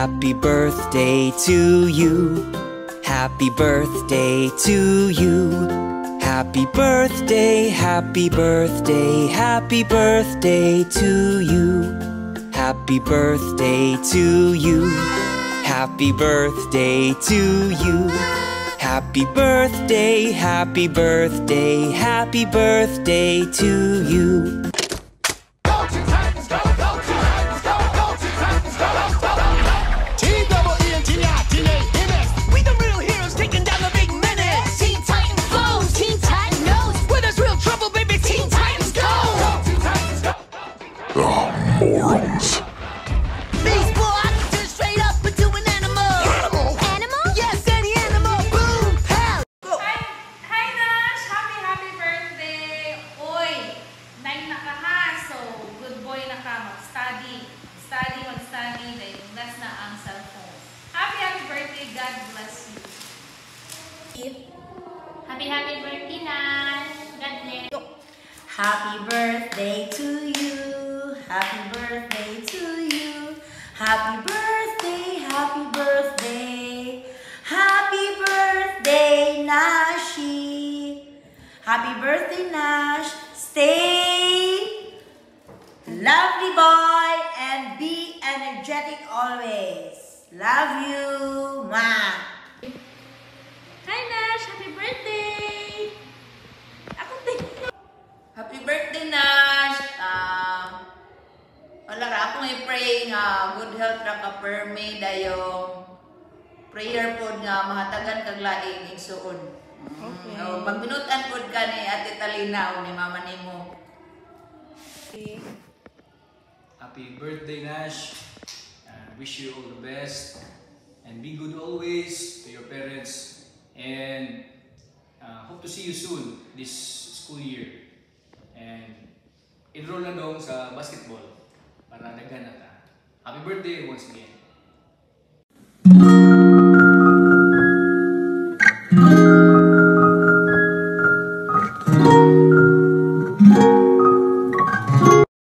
Happy birthday to you. Happy birthday to you. Happy birthday, happy birthday, happy birthday to you. Happy birthday to you. Happy birthday to you. Happy birthday, happy birthday, happy birthday to you. Morons. Baseball, I can turn straight up into an animal. Animal? Yes, any animal. Boom, pow. Go. Hi Nash! Happy birthday! Uy, 9 na ka ha. So, good boy na ka. Mag-study. Mag-study. Dahil less na ang cellphone. Happy birthday. God bless you. Happy birthday, Nash! God bless. Happy birthday to you. Happy birthday to you. Happy birthday, happy birthday. Happy birthday, Nashi. Happy birthday, Nash. Stay lovely boy and be energetic always. Love you, Ma. Hi, Nash! Happy birthday! Happy birthday, Nash. Wala ra akong i-pray nga good health ra ka permi dayong prayer pod nga mahatagan kag laing igsuon. Okay. Magbinutan pod ka ni Ate Talina o ni Mama nimo. Happy birthday, Nash. Wish you all the best and be good always to your parents, and hope to see you soon this school year. And enroll na dong sa basketball para daghan na ta. Happy birthday once again.